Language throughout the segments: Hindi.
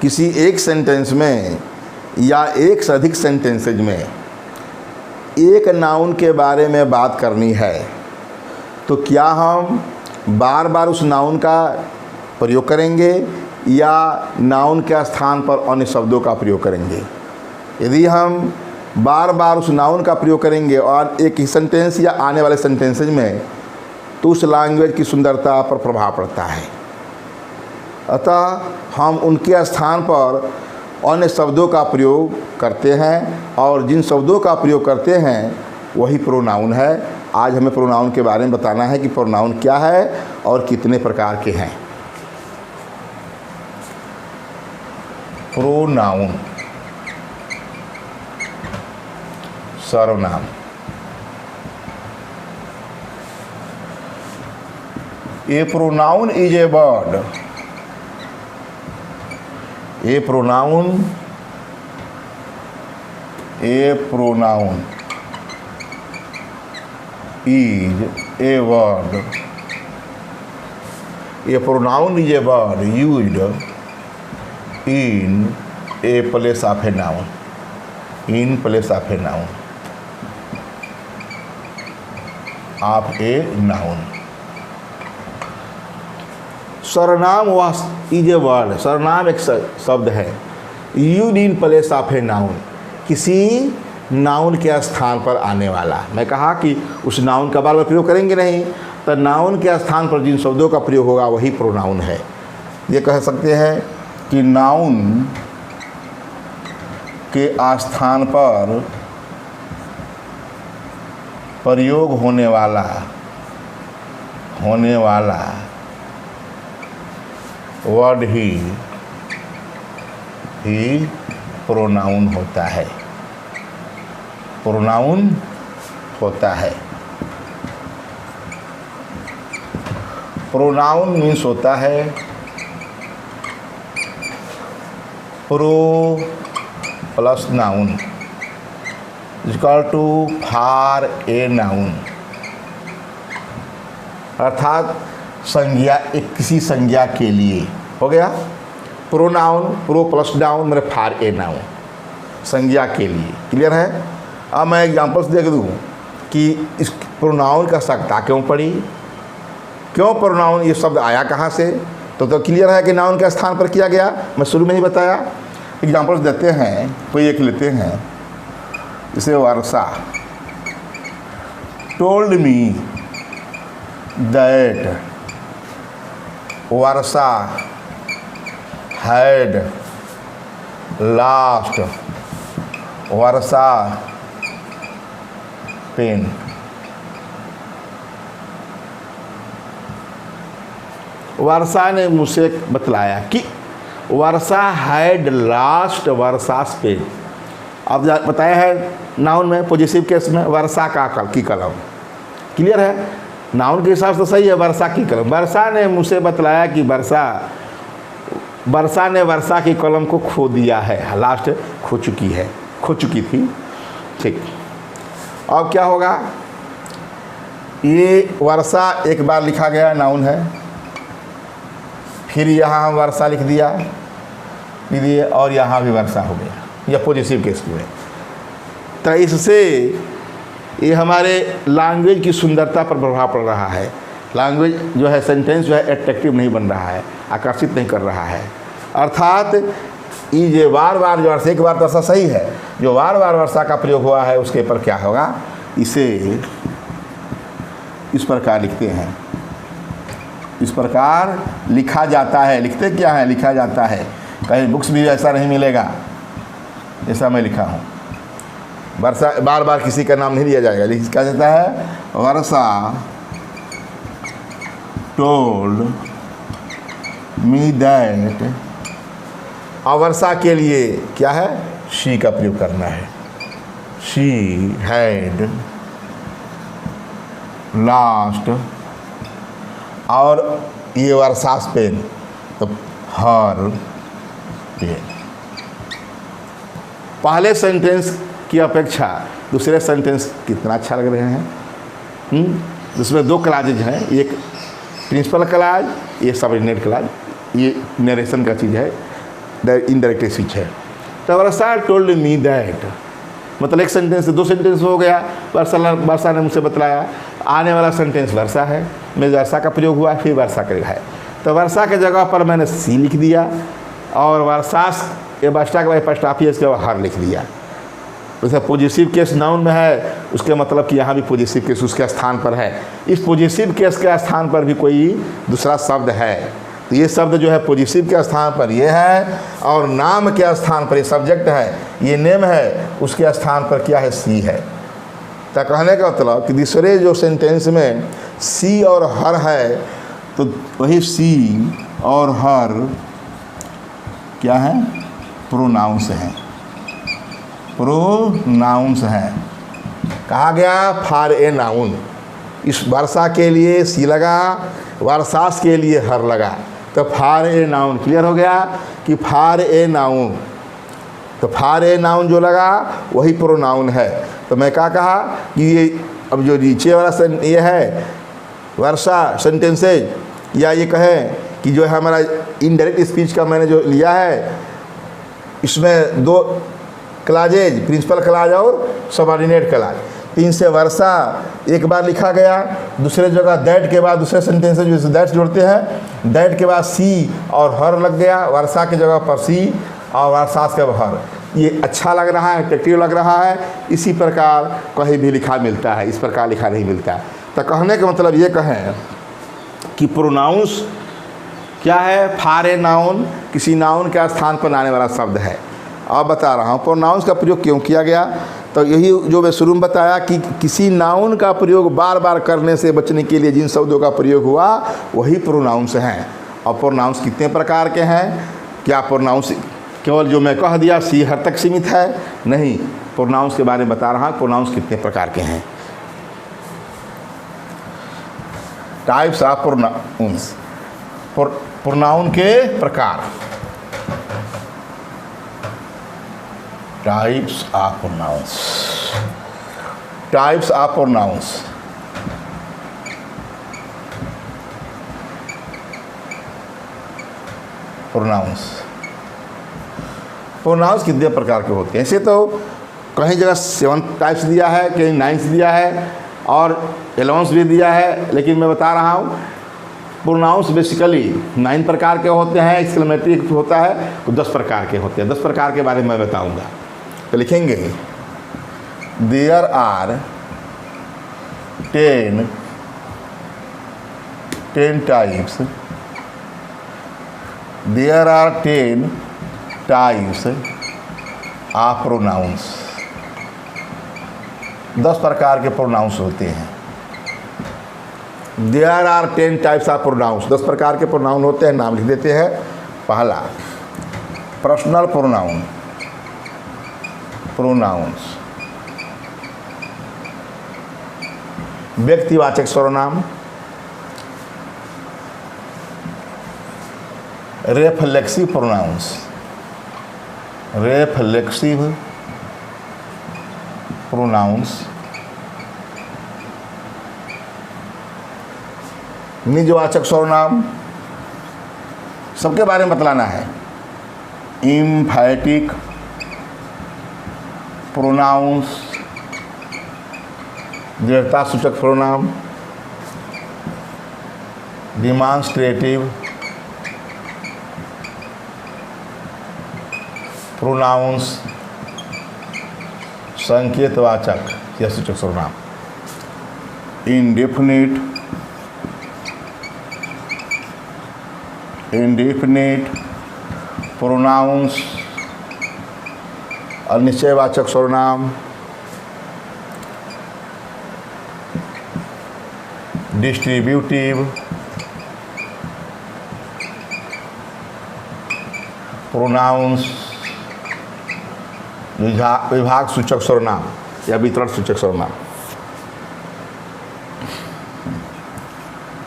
किसी एक सेंटेंस में या एक से अधिक सेंटेंसेज में एक नाउन के बारे में बात करनी है तो क्या हम बार बार उस नाउन का प्रयोग करेंगे या नाउन के स्थान पर अन्य शब्दों का प्रयोग करेंगे? यदि हम बार बार उस नाउन का प्रयोग करेंगे और एक ही सेंटेंस या आने वाले सेंटेंसेज में, तो उस लैंग्वेज की सुंदरता पर प्रभाव पड़ता है। अतः हम उनके स्थान पर अन्य शब्दों का प्रयोग करते हैं और जिन शब्दों का प्रयोग करते हैं वही प्रोनाउन है। आज हमें प्रोनाउन के बारे में बताना है कि प्रोनाउन क्या है और कितने प्रकार के हैं। प्रोनाउन, सर्वनाम। A pronoun is a word. A pronoun is a word. A pronoun is a word used in a place of a noun. In place of a noun. Of a noun. सर्वनाम इज ए वर्ड। सर्वनाम एक शब्द है used in place of a noun, किसी नाउन के स्थान पर आने वाला। मैं कहा कि उस नाउन का बार बार प्रयोग करेंगे नहीं, तो नाउन के स्थान पर जिन शब्दों का प्रयोग होगा वही प्रोनाउन है। ये कह सकते हैं कि नाउन के स्थान पर प्रयोग होने वाला वर्ड ही प्रोनाउन होता है। प्रोनाउन होता है। प्रोनाउन मीन्स होता है pro plus noun equal to for a noun, अर्थात संज्ञा, एक किसी संज्ञा के लिए हो गया। प्रोनाउन, प्रो प्लस नाउन मेरे फॉर ए नाउन, संज्ञा के लिए। क्लियर है? अब मैं एग्जांपल्स देख दूँ कि इस प्रोनाउन का सत्ता क्यों पड़ी, क्यों प्रोनाउन ये शब्द आया कहाँ से, तो क्लियर है कि नाउन के स्थान पर किया गया। मैं शुरू में ही बताया। एग्जांपल्स देते हैं, कोई एक लेते हैं, जैसे Varsha. Told me that Varsha had last Varsha pen. Varsha ने मुझसे बतलाया कि Varsha had last Varsha's pen. अब बताया है नाउन में, पॉजिटिव केस में वर्षा की कलम। क्लियर है? नाउन के हिसाब से सही है, वर्षा की कलम। वर्षा ने मुझसे बतलाया कि वर्षा ने वर्षा की कलम को खो दिया है, लास्ट खो चुकी थी। ठीक, अब क्या होगा? ये वर्षा एक बार लिखा गया नाउन है, फिर यहाँ हम वर्षा लिख दिया और यहाँ भी वर्षा हो गया, या पॉजिटिव केस में। तो इससे ये हमारे लैंग्वेज की सुंदरता पर प्रभाव पड़ रहा है। लैंग्वेज जो है, सेंटेंस जो है एट्रैक्टिव नहीं बन रहा है, आकर्षित नहीं कर रहा है। अर्थात ये जो बार बार जो वर्षा, एक बार तो ऐसा सही है, जो बार बार वर्षा का प्रयोग हुआ है उसके पर क्या होगा, इसे इस प्रकार लिखते हैं, इस प्रकार लिखा जाता है। लिखते क्या है? लिखा जाता है। कहीं बुक्स भी ऐसा नहीं मिलेगा जैसा मैं लिखा हूँ। वर्षा बार बार किसी का नाम नहीं लिया जाएगा, लेकिन क्या जाता है? वर्षा टोल्ड मी दैट। और वर्षा के लिए क्या है? शी का प्रयोग करना है। शी हैड लास्ट, और ये वर्षास पेन, तो हर पेन। पहले सेंटेंस की अपेक्षा दूसरे सेंटेंस कितना अच्छा लग रहे हैं। जिसमें दो क्लाजेज हैं, एक प्रिंसिपल क्लाज, ये सबऑर्डिनेट क्लाज, ये नरेशन का चीज़ है। इनडायरेक्ट स्पीच है। तो वर्षा टोल्ड मी दैट, मतलब एक सेंटेंस से दो सेंटेंस हो गया। वर्षा ने मुझसे बतलाया। आने वाला सेंटेंस वर्षा है, में वर्षा का प्रयोग हुआ, फिर वर्षा का है। तो वर्षा के जगह पर मैंने सी लिख दिया और वर्षास ये बस्टा के बाद पस्टाफी इसके बाद हर लिख दिया। जैसे पॉजिटिव केस नाउन में है, उसके मतलब कि यहाँ भी पॉजिटिव केस उसके स्थान पर है। इस पॉजिटिव केस के स्थान पर भी कोई दूसरा शब्द है, तो ये शब्द जो है पॉजिटिव के स्थान पर ये है, और नाम के स्थान पर ये सब्जेक्ट है, ये नेम है, उसके स्थान पर क्या है, सी है। तो कहने का मतलब कि दूसरे जो सेंटेंस में सी और हर है, तो वही सी और हर क्या है, प्रोनाउंस हैं, प्रोनाउंस हैं। कहा गया फॉर ए नाउन, इस वर्षा के लिए सी लगा, वर्षास के लिए हर लगा, तो फॉर ए नाउन क्लियर हो गया कि फॉर ए नाउन, तो फॉर ए नाउन जो लगा वही प्रोनाउन है। तो मैं क्या कहा कि ये अब जो नीचे वाला ये है वर्षा सेंटेंसेज, या ये कहें कि जो है हमारा इनडायरेक्ट स्पीच का मैंने जो लिया है, इसमें दो क्लाजेज, प्रिंसिपल क्लाज और सबऑर्डिनेट क्लाज। इनसे वर्षा एक बार लिखा गया, दूसरे जगह दैट के बाद दूसरे सेंटेंस से जो दैट जोड़ते हैं, दैट के बाद सी और हर लग गया, वर्षा की जगह पर सी और वर्षास के हर। ये अच्छा लग रहा है, अट्रैक्टिव लग रहा है। इसी प्रकार कहीं भी लिखा मिलता है, इस प्रकार लिखा नहीं मिलता। तो कहने का मतलब ये कहें कि प्रोनाउंस क्या है, फॉर ए नाउन, किसी नाउन के स्थान पर आने वाला शब्द है। अब बता रहा हूँ प्रोनाउंस का प्रयोग क्यों किया गया। तो यही जो मैं शुरू में बताया कि किसी नाउन का प्रयोग बार बार करने से बचने के लिए जिन शब्दों का प्रयोग हुआ वही प्रोनाउंस हैं। और प्रोनाउंस कितने प्रकार के हैं, क्या प्रोनाउंस केवल जो मैं कह दिया सी हर तक सीमित है, नहीं, प्रोनाउंस के बारे में बता रहा हूँ प्रोनाउंस कितने प्रकार के हैं। टाइप्स ऑफ प्रोनाउंस, प्रोनाउन के प्रकार, types of pronouns, types of pronouns. Pronouns, pronouns कितने प्रकार के होते हैं। ऐसे तो कहीं जगह 7 टाइप्स दिया है, कहीं 9 दिया है और 11 भी दिया है, लेकिन मैं बता रहा हूँ प्रोनाउंस बेसिकली 9 प्रकार के होते हैं। एक्सक्लेमेटरी होता है तो 10 प्रकार के होते हैं। 10 प्रकार के बारे में मैं बताऊंगा। तो लिखेंगे there are 10 types, there are 10 types of pronouns. 10 प्रकार के प्रोनाउंस होते हैं। There are 10 types of pronouns, 10 प्रकार के प्रोनाउन होते हैं, नाम लिख देते हैं। पहला पर्सनल प्रोनाउन, प्रोनाउंस व्यक्तिवाचक सर्वनाम, रेफ्लेक्सिव प्रोनाउंस, रेफ्लेक्सिव प्रोनाउंस, निजवाचक सर्वनाम, सबके बारे में बतलाना है। इम्फैटिक प्रोनाउंस, दृढ़ता सूचक प्रोनाउन, डिमॉन्स्ट्रेटिव प्रोनाउंस, संकेतवाचक या सूचक सर्वनाम, इंडेफिनिट, इंडेफिनिट प्रोनाउंस, अनिश्चयवाचक सर्वनाम, डिस्ट्रीब्यूटिव प्रोनाउंस, विभाग सूचक सर्वनाम या वितरण सूचक सर्वनाम,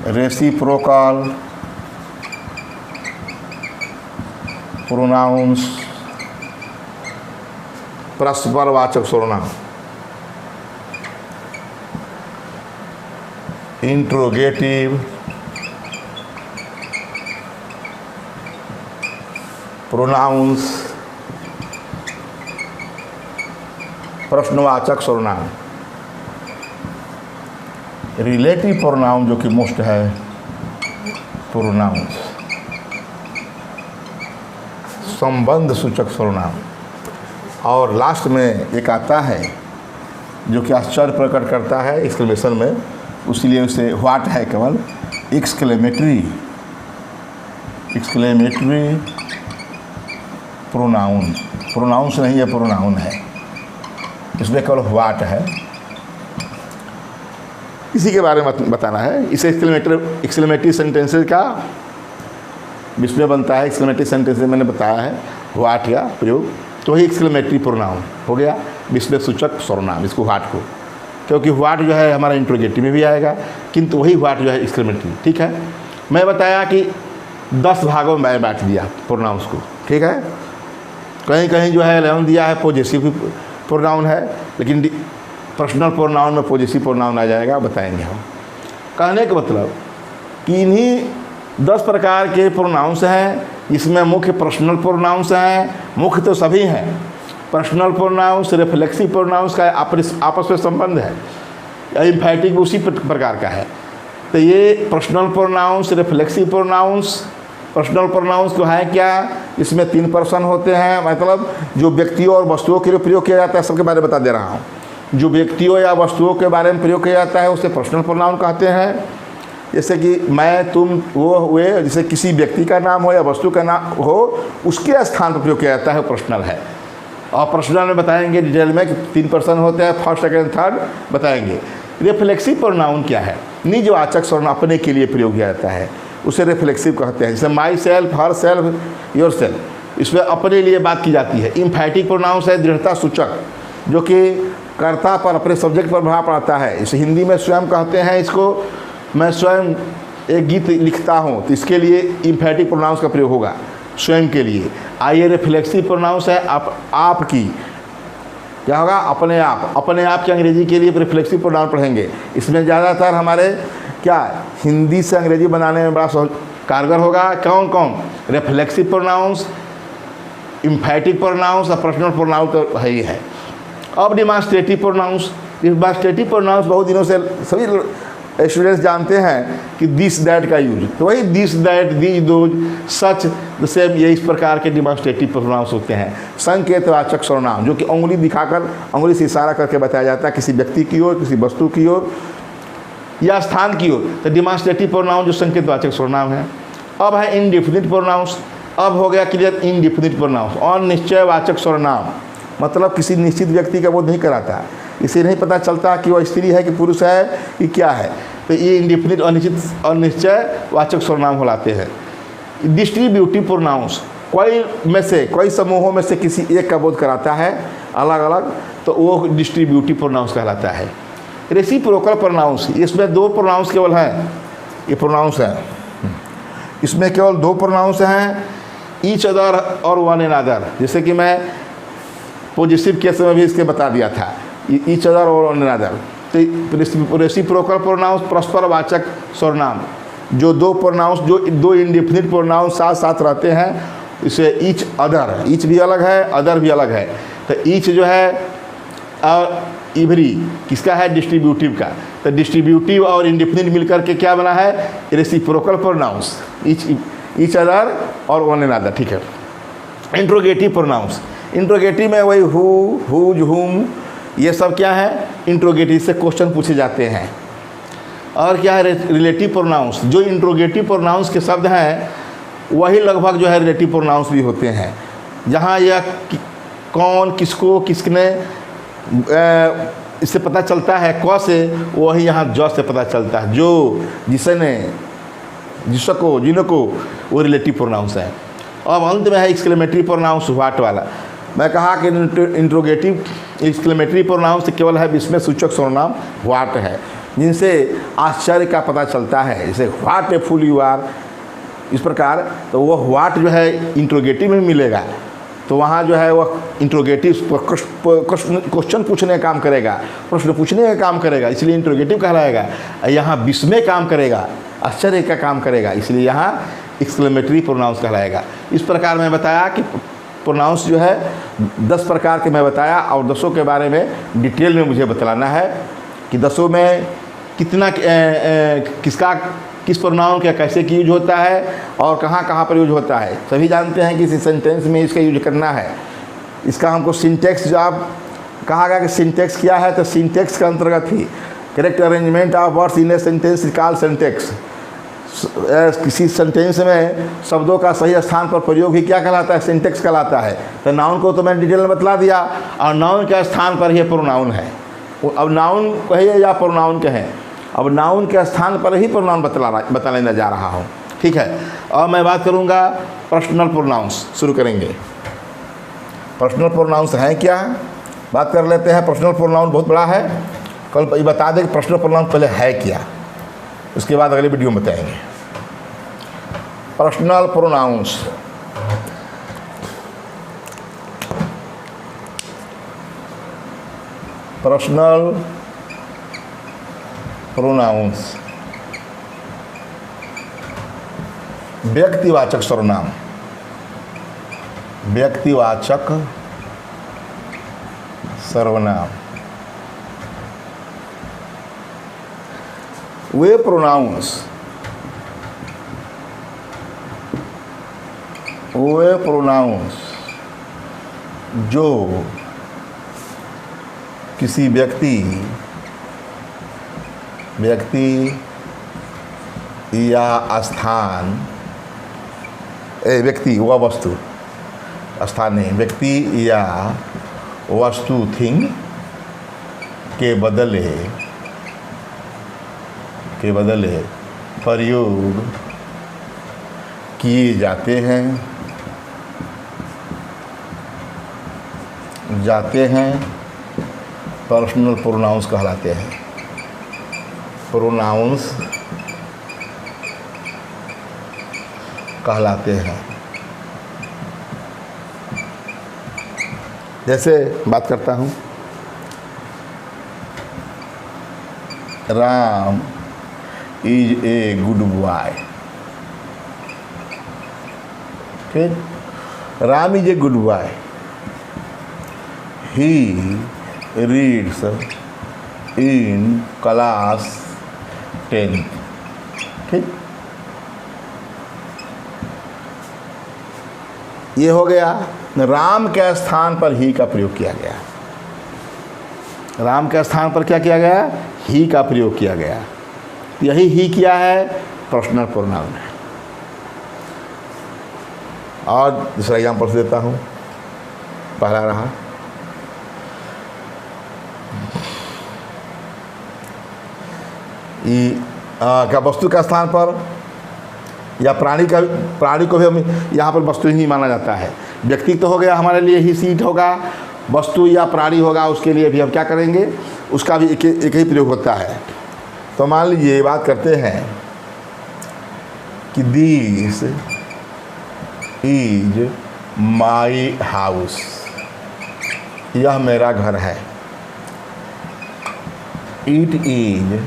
रेसिप्रोकल प्रोनाउंस, परस्परवाचक सर्वनाम, इंट्रोगेटिव प्रोनाउंस प्रश्नवाचक सर्वनाम। रिलेटिव प्रोनाउन जो कि मोस्ट है प्रोनाउंस संबंध सूचक सर्वनाम। और लास्ट में एक आता है जो कि आश्चर्य प्रकट करता है एक्सक्लेमेशन में, उसीलिए उसे व्हाट है केवल एक्सक्लेमेटरी प्रोनाउन। प्रोनाउंस नहीं है, प्रोनाउन है, इसमें केवल व्हाट है। इसी के बारे में बताना है। इसे एक्सक्लेमेटरी सेंटेंसेस का इसमें बनता है। एक्सक्लेमेटरी सेंटेंस मैंने बताया है व्हाट का प्रयोग, तो वही एक्सक्लेमेटरी प्रोनाउन हो गया, विस्मय सूचक सर्वनाम इसको व्हाट को, क्योंकि व्हाट जो है हमारा इंट्रोगेटिव में भी आएगा, किंतु वही व्हाट जो है एक्सक्लेमेटरी। ठीक है, मैं बताया कि 10 भागों में बांट दिया प्रोनाउंस को। ठीक है, कहीं कहीं जो है 11 दिया है पॉजिटिव प्रोनाउन है, लेकिन पर्सनल प्रोनाउन में पॉजिटिव प्रोनाउन आ जाएगा, बताएंगे हम। कहने का मतलब कि इन्हीं 10 प्रकार के प्रोनाउंस हैं। इसमें मुख्य पर्सनल प्रोनाउंस हैं, मुख्य तो सभी हैं। पर्सनल प्रोनाउंस रिफ्लेक्सिव प्रोनाउंस का आपस में संबंध है, एम्फैटिक उसी प्रकार का है। तो ये personal pronouns reflexive pronouns, personal pronouns तो है क्या, इसमें 3 पर्सन होते हैं, मतलब जो व्यक्तियों और वस्तुओं के लिए प्रयोग किया जाता है, सबके बारे में बता दे रहा हूँ। जो व्यक्तियों या वस्तुओं के बारे में प्रयोग किया जाता है उसे पर्सनल प्रोनाउन कहते हैं। जैसे कि मैं, तुम, वो, वे, जैसे किसी व्यक्ति का नाम हो या वस्तु का नाम हो, उसके स्थान पर प्रयोग किया जाता है, पर्सनल है। और पर्सनल में बताएंगे डिटेल में कि 3 पर्सन होते हैं, फर्स्ट सेकंड थर्ड बताएंगे। रिफ्लेक्सिव प्रोनाउन क्या है, निजवाचक सर्वनाम अपने के लिए प्रयोग किया जाता है, उसे रिफ्लेक्सिव कहते हैं। जैसे my self, her self, your self, इसमें अपने लिए बात की जाती है। एम्फैटिक प्रोनाउंस है दृढ़ता सूचक, जो कि कर्ता पर, अपने सब्जेक्ट पर प्रभाव पड़ता है। इसे हिंदी में स्वयं कहते हैं इसको। मैं स्वयं एक गीत लिखता हूँ तो इसके लिए एम्फैटिक प्रोनाउंस का प्रयोग होगा, स्वयं के लिए। आइए रिफ्लेक्सिव प्रोनाउंस है आपकी, क्या होगा, अपने आप। अपने आप की अंग्रेजी के लिए रिफ्लेक्सिव प्रोनाउन पढ़ेंगे। इसमें ज़्यादातर हमारे क्या हिंदी से अंग्रेजी बनाने में बड़ा कारगर होगा। कौन कौन, रिफ्लेक्सिव प्रोनाउंस, एम्फैटिक प्रोनाउंस और पर्सनल प्रोनाउन तो है ही है। अब डिमांस्ट्रेटिव प्रोनाउंस। डिमांस्ट्रेटिव प्रोनाउंस बहुत दिनों से सभी स्टूडेंट्स जानते हैं कि दिस दैट का यूज, तो वही this that, these those, such, the same, ये इस प्रकार के डिमांस्ट्रेटिव प्रोनाउंस होते हैं। संकेतवाचक सर्वनाम, जो कि उंगली दिखाकर, उंगली से इशारा करके बताया जाता है किसी व्यक्ति की ओर, किसी वस्तु की ओर या स्थान की ओर, तो डिमांस्ट्रेटिव प्रोनाउन जो संकेतवाचक सर्वनाम है। अब है इनडिफिनिट प्रोनाउंस। अब हो गया क्लियर इनडिफिनिट प्रोनाउंस। अनिश्चयवाचक सर्वनाम, मतलब किसी निश्चित व्यक्ति का बोध नहीं कराता, इसे नहीं पता चलता कि वह स्त्री है कि पुरुष है कि क्या है, तो ये इनडिफिनिट अनिश्चयवाचक सर्वनाम कहलाते हैं। डिस्ट्रीब्यूटिव प्रोनाउंस, कोई में से, कोई समूहों में से किसी एक का बोध कराता है अलग अलग, तो वो डिस्ट्रीब्यूटिव प्रोनाउंस कहलाता है। रेसिप्रोकल प्रोनाउंस, इसमें 2 प्रोनाउंस केवल हैं, ये प्रोनाउंस है, इसमें केवल 2 प्रोनाउंस हैं, ईच अदर और वन एन अदर। जैसे कि मैं पॉजिटिव केस में भी इसके बता दिया था, ईच अदर और वन एन अदर। तो रेसिप्रोकल प्रोनाउंस परस्परवाचक सर्वनाम, जो 2 प्रोनाउंस, जो 2 इंडिफिनिट प्रोनाउंस साथ साथ रहते हैं, इसे ईच अदर, ईच भी अलग है, अदर भी अलग है। तो ईच जो है और इवरी किसका है, डिस्ट्रीब्यूटिव का। तो डिस्ट्रीब्यूटिव और इंडिफिनिट मिलकर के क्या बना है, रेसिप्रोकल प्रोनाउंस, ईच अदर और वन एन अदर। ठीक है। इंट्रोगेटिव प्रोनाउंस, इंट्रोगेटिव में वही हु, हुज, हुम, ये सब क्या है, इंट्रोगेटिव से क्वेश्चन पूछे जाते हैं। और क्या है, रिलेटिव प्रोनाउंस, जो इंट्रोगेटिव प्रोनाउंस के शब्द हैं वही लगभग जो है रिलेटिव प्रोनाउंस भी होते हैं, जहाँ यह कौन, किसको, किसने, इससे पता चलता है क से, वही यहाँ ज से पता चलता है, जो, जिसने, जिसको, जिनको, वो रिलेटिव प्रोनाउंस है। अब अंत में है एक्सक्लेमेटरी प्रोनाउंस, व्हाट वाला। मैं कहा कि इंट्रोगेटिव एक्सक्लेमेटरी प्रोनाउंस केवल है विस्मय सूचक सर्वनाम व्हाट है, जिनसे आश्चर्य का पता चलता है, जैसे what a fool you are, इस प्रकार। तो वो व्हाट जो है इंट्रोगेटिव में मिलेगा, तो वहाँ जो है वह इंट्रोगेटिव क्वेश्चन पूछने का काम करेगा, प्रश्न पूछने का काम करेगा, इसलिए इंट्रोगेटिव कहलाएगा। यहाँ विस्मय काम करेगा, आश्चर्य का काम करेगा, इसलिए यहाँ एक्सक्लेमेटरी प्रोनाउंस कहलाएगा। इस प्रकार मैं बताया कि प्रोनाउंस जो है 10 प्रकार के मैं बताया, और 10 के बारे में डिटेल में मुझे बतलाना है कि 10 में कितना किसका किस प्रोनाउन का कैसे की यूज होता है और कहाँ कहाँ पर यूज होता है। सभी जानते हैं कि इस सेंटेंस में इसका यूज करना है। इसका हमको सिंटेक्स जो आप कहा गया कि सिंटेक्स क्या है, तो सिंटेक्स के अंतर्गत ही correct arrangement of words in a sentence called syntax. किसी सेंटेंस में शब्दों का सही स्थान पर प्रयोग ही क्या कहलाता है, सिंटेक्स कहलाता है। तो नाउन को तो मैंने डिटेल में बतला दिया, और नाउन के स्थान पर ही प्रोनाउन है। अब नाउन कहिए या प्रोनाउन कहें, अब नाउन के स्थान पर ही प्रोनाउन बतलाने जा रहा हूँ। ठीक है, और मैं बात करूँगा पर्सनल प्रोनाउंस। शुरू करेंगे। पर्सनल प्रोनाउंस हैं क्या, बात कर लेते हैं। पर्सनल प्रोनाउन बहुत बड़ा है, कल ये बता दें कि पर्सनल प्रोनाउन पहले है क्या, उसके बाद अगले वीडियो में बताएंगे। पर्सनल प्रोनाउंस, पर्सनल प्रोनाउंस व्यक्तिवाचक सर्वनाम, व्यक्तिवाचक सर्वनाम। वे प्रोनाउंस जो किसी व्यक्ति या स्थान, व्यक्ति व वस्तु, स्थान नहीं, व्यक्ति या वस्तु थिंग के बदले प्रयोग किए जाते हैं पर्सनल प्रोनाउंस कहलाते हैं। प्रोनाउंस कहलाते हैं। जैसे बात करता हूँ, Ram is a good boy. ठीक, Ram is a good boy, he reads in class 10। ठीक, ये हो गया। राम के स्थान पर ही का प्रयोग किया गया। राम के स्थान पर क्या किया गया, ही का प्रयोग किया गया। यही ही क्या है, पर्सनल प्रोनाउन है। और दूसरा एग्जाम्पल देता हूँ। पहला रहा क्या वस्तु का स्थान पर या प्राणी को भी हम यहाँ पर वस्तु ही माना जाता है। व्यक्ति तो हो गया हमारे लिए ही सीट होगा, वस्तु या प्राणी होगा उसके लिए भी हम क्या करेंगे, उसका भी एक ही प्रयोग होता है। तो मान लीजिए बात करते हैं कि दिस इज माई हाउस, यह मेरा घर है। इट इज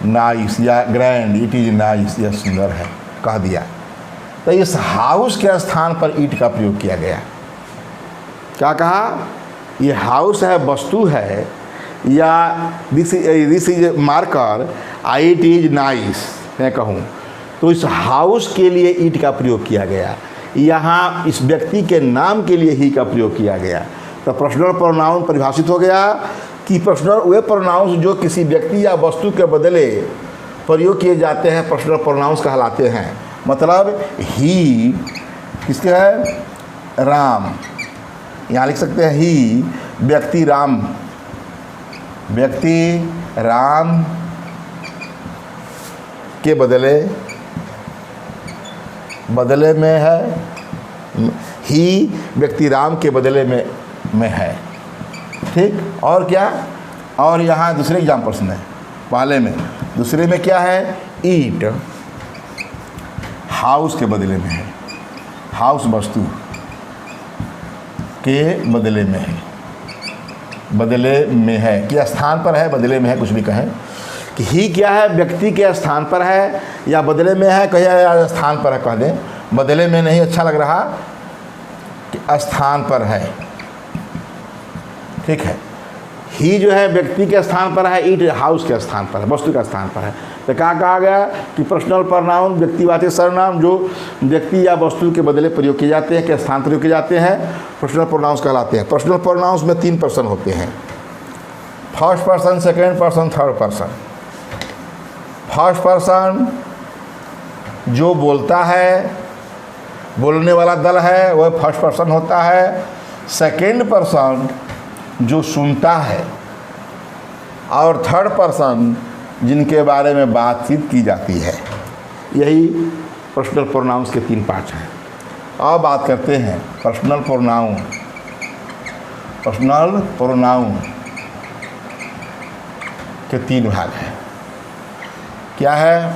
नाइस या ग्रैंड, इट इज नाइस, यह सुंदर है, कह दिया। तो इस हाउस के स्थान पर ईट का प्रयोग किया गया। क्या कहा, ये हाउस है, वस्तु है, या this is marker, it is nice मैं कहूँ, तो इस हाउस के लिए ईट का प्रयोग किया गया। यहाँ इस व्यक्ति के नाम के लिए ही का प्रयोग किया गया। तो पर्सनल प्रोनाउन परिभाषित हो गया कि पर्सनल वे प्रोनाउंस जो किसी व्यक्ति या वस्तु के बदले प्रयोग किए जाते हैं पर्सनल प्रोनाउंस कहलाते हैं। मतलब ही किसके है, राम, यहाँ लिख सकते हैं ही व्यक्ति राम के बदले में है, ही व्यक्ति राम के बदले में है। ठीक, और क्या, और यहाँ दूसरे एग्जाम्पल्स में, पहले में, दूसरे में क्या है, ईट हाउस के बदले में है, हाउस वस्तु के बदले में है, कि स्थान पर है, बदले में है, कुछ भी कहें, कि ही क्या है, व्यक्ति के स्थान पर है या बदले में है, कहीं या स्थान पर है, कह दें बदले में नहीं अच्छा लग रहा, कि स्थान पर है। ठीक है, ही जो है व्यक्ति के स्थान पर है, इट हाउस के स्थान पर है, वस्तु के स्थान पर है। तो क्या कहा गया कि पर्सनल प्रोनाउन व्यक्तिवाचक सर्वनाम जो व्यक्ति या वस्तु के बदले प्रयोग किए जाते हैं, के स्थान प्रयोग किए जाते हैं, पर्सनल प्रोनाउंस कहलाते हैं। पर्सनल प्रोनाउंस में 3 पर्सन होते हैं, first person, second person, third person. First person जो बोलता है, बोलने वाला दल है, वह फर्स्ट पर्सन होता है। सेकेंड पर्सन जो सुनता है, और थर्ड पर्सन जिनके बारे में बातचीत की जाती है। यही पर्सनल प्रोनाउंस के 3 पार्ट हैं। अब बात करते हैं पर्सनल प्रोनाउन। पर्सनल प्रोनाउन के 3 भाग हैं। क्या है,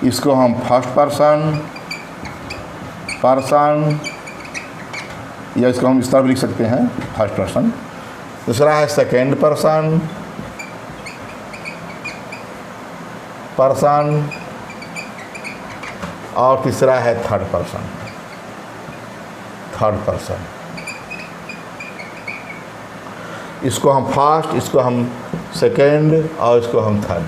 इसको हम फर्स्ट पर्सन या इसको हम इस तरह भी लिख सकते हैं, फर्स्ट पर्सन। दूसरा है सेकेंड पर्सन और तीसरा है थर्ड पर्सन। इसको हम फर्स्ट, इसको हम सेकेंड और इसको हम थर्ड।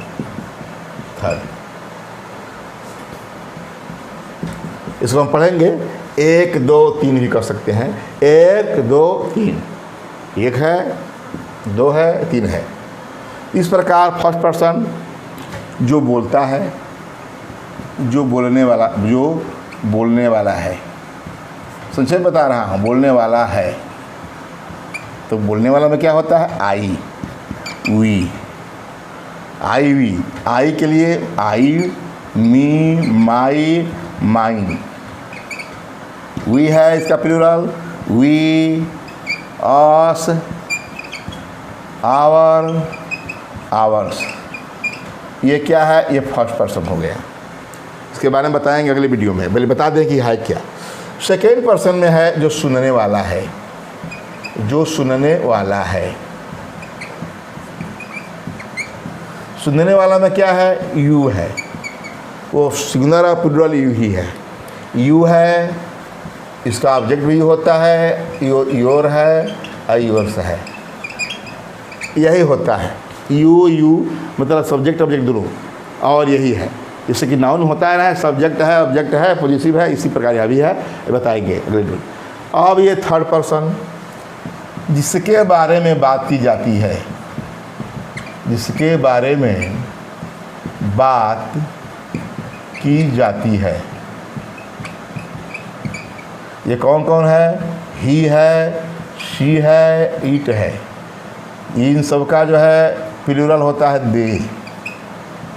इसको हम पढ़ेंगे 1 2 3 भी कर सकते हैं। 1 2 3, 1 है, 2 है, 3 है। इस प्रकार फर्स्ट पर्सन जो बोलता है, जो बोलने वाला है, संक्षेप बता रहा हूँ, बोलने वाला है। तो बोलने वाला में क्या होता है, आई, वी। आई के लिए आई, मी, माई, माइन। वी है इसका plural, we, us, our, ours. ये क्या है, ये फर्स्ट पर्सन हो गया। इसके बारे में बताएंगे अगले वीडियो में। पहले बता दें कि है क्या। सेकेंड पर्सन में है जो सुनने वाला है, सुनने वाला में क्या है, यू है। वो सिंगुलर और प्लूरल यू ही है। यू है, इसका ऑब्जेक्ट भी होता है, योर है और योर्स है, यही होता है। यू मतलब सब्जेक्ट ऑब्जेक्ट दोनों, और यही है। जैसे कि नाउन होता है ना, सब्जेक्ट है, ऑब्जेक्ट है, पॉजिटिव है, इसी प्रकार यह भी है, बताएंगे अगले दिन। अब ये थर्ड पर्सन जिसके बारे में बात की जाती है, जिसके बारे में बात की जाती है, ये कौन कौन है, ही है, शी है, इट है। इन सब का जो है प्लूरल होता है दे।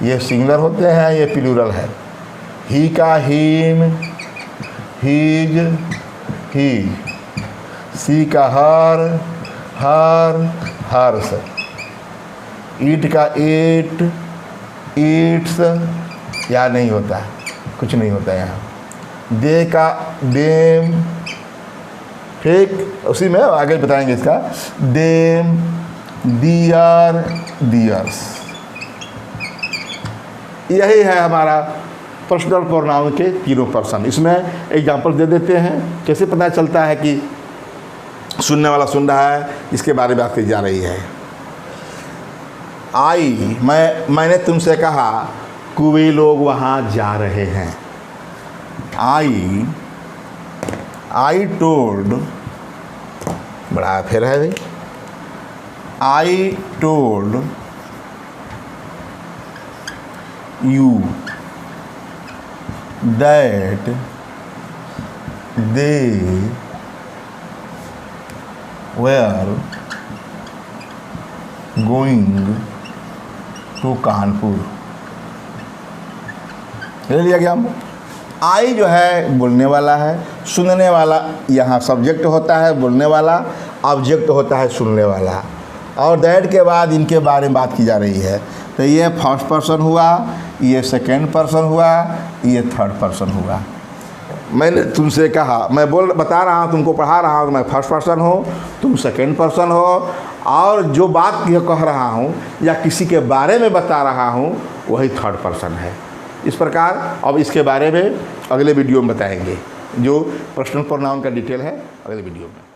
ये सिंगुलर होते हैं, ये प्लूरल है। ही का हिम, हीज, हीज। सी का हर, हर्स। ईट का ईट, ईट्स। यहाँ नहीं होता है, कुछ नहीं होता है यहाँ। दे का देम, ठीक उसी में आगे बताएंगे इसका। देम, दियर, दियर्स। यही है हमारा पर्सनल प्रोनाउन के 3 पर्सन। इसमें एग्जाम्पल दे देते हैं, कैसे पता चलता है कि सुनने वाला सुन रहा है, इसके बारे में बात की जा रही है। आई, मैंने तुमसे कहा कि वे लोग वहाँ जा रहे हैं। आई टोल्ड, बड़ा फेर है भाई। I told you that they were going to Kanpur. ले लिया गया। आई जो है बोलने वाला है, सुनने वाला यहाँ सब्जेक्ट होता है, बोलने वाला ऑब्जेक्ट होता है, सुनने वाला। और दैट के बाद इनके बारे में बात की जा रही है। तो ये फर्स्ट पर्सन हुआ, ये सेकेंड पर्सन हुआ, ये थर्ड पर्सन हुआ। मैंने तुमसे कहा, मैं बता रहा हूँ, तुमको पढ़ा रहा हूँ, मैं फर्स्ट पर्सन हूँ, तुम सेकेंड पर्सन हो और जो बात यह कह रहा हूँ या किसी के बारे में बता रहा हूँ वही थर्ड पर्सन है। इस प्रकार अब इसके बारे में अगले वीडियो में बताएंगे, जो पर्सनल प्रोनाउन का डिटेल है अगले वीडियो में।